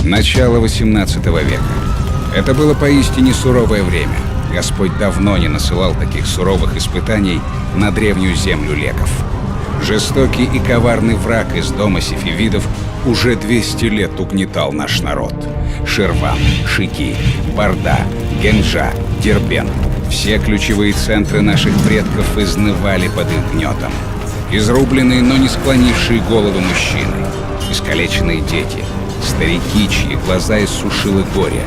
Начало XVIII века. Это было поистине суровое время. Господь давно не насылал таких суровых испытаний на древнюю землю леков. Жестокий и коварный враг из дома сефевидов уже 200 лет угнетал наш народ. Ширван, Шики, Барда, Генджа, Дербент — все ключевые центры наших предков изнывали под их гнетом. Изрубленные, но не склонившие головы мужчины, искалеченные дети, старики, чьи глаза иссушило горе.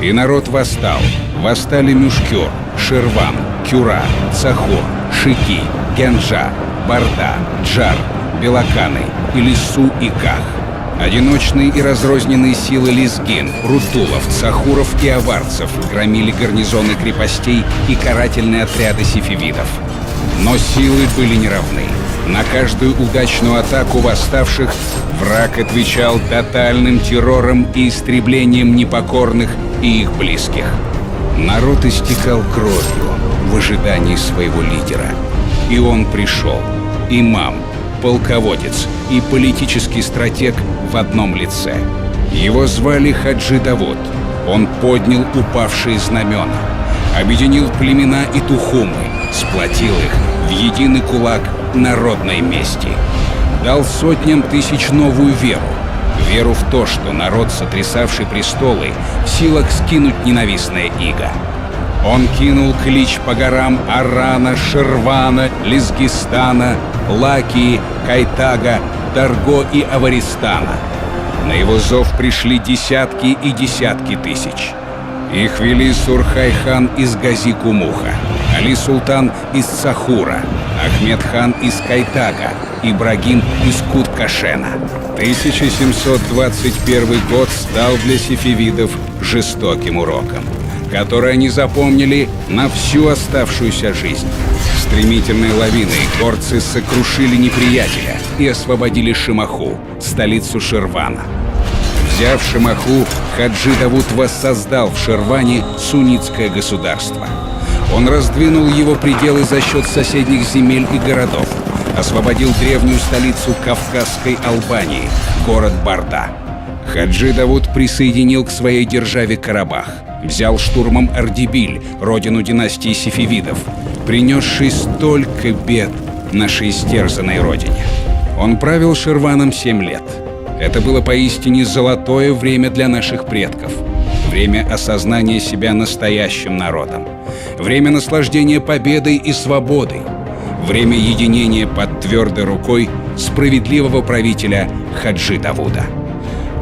И народ восстал. Восстали Мюшкюр, Ширван, Кюра, Цахур, Шики, Генджа, Барда, Джар, Белаканы, Илиссу и Ках. Одиночные и разрозненные силы лезгин, рутулов, цахуров и аварцев громили гарнизоны крепостей и карательные отряды сефевидов. Но силы были неравны. На каждую удачную атаку восставших враг отвечал тотальным террором и истреблением непокорных и их близких. Народ истекал кровью в ожидании своего лидера. И он пришел. Имам, полководец и политический стратег в одном лице. Его звали Хаджи Давуд. Он поднял упавшие знамена, объединил племена и тухумы, сплотил их в единый кулак народной мести. Дал сотням тысяч новую веру. Веру в то, что народ, сотрясавший престолы, в силах скинуть ненавистное иго. Он кинул клич по горам Арана, Ширвана, Лезгистана, Лакии, Кайтага, Дарго и Аваристана. На его зов пришли десятки и десятки тысяч. Их вели Сурхай-хан из Гази-Кумуха, Али-Султан из Цахура, Ахмед-хан из Кайтага, Ибрагим из Кут-Кашена. 1721 год стал для сефевидов жестоким уроком, который они запомнили на всю оставшуюся жизнь. Стремительной лавиной горцы сокрушили неприятеля и освободили Шимаху, столицу Ширвана. Взяв Шимаху, Хаджи Давуд воссоздал в Ширване суннитское государство. Он раздвинул его пределы за счет соседних земель и городов, освободил древнюю столицу Кавказской Албании, город Барда. Хаджи Давуд присоединил к своей державе Карабах, взял штурмом Ардебиль, родину династии сефевидов, принесший столько бед нашей истерзанной родине. Он правил Ширваном 7 лет. Это было поистине золотое время для наших предков. Время осознания себя настоящим народом. Время наслаждения победой и свободой. Время единения под твердой рукой справедливого правителя Хаджи Давуда.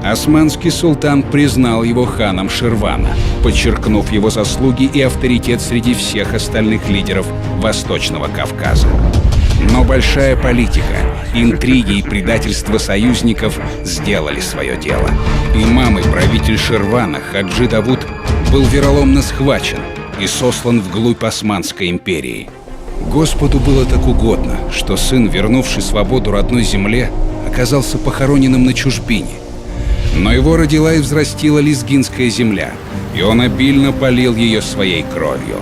Османский султан признал его ханом Ширвана, подчеркнув его заслуги и авторитет среди всех остальных лидеров Восточного Кавказа. Но большая политика, интриги и предательство союзников сделали свое дело. Имам и правитель Ширвана Хаджи Давуд был вероломно схвачен и сослан вглубь Османской империи. Господу было так угодно, что сын, вернувший свободу родной земле, оказался похороненным на чужбине. Но его родила и взрастила лезгинская земля, и он обильно полил ее своей кровью.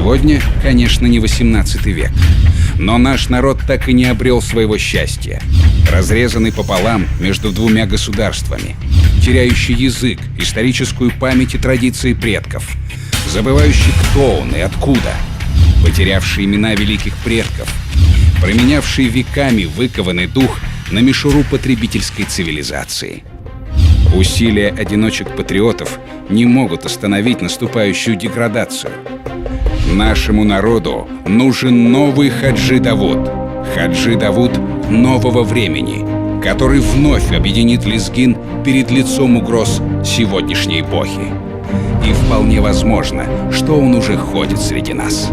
Сегодня, конечно, не 18 век, но наш народ так и не обрел своего счастья. Разрезанный пополам между двумя государствами, теряющий язык, историческую память и традиции предков, забывающий, кто он и откуда, потерявший имена великих предков, променявший веками выкованный дух на мишуру потребительской цивилизации. Усилия одиночек-патриотов не могут остановить наступающую деградацию. Нашему народу нужен новый Хаджи Давуд. Хаджи Давуд нового времени, который вновь объединит лезгин перед лицом угроз сегодняшней эпохи. И вполне возможно, что он уже ходит среди нас.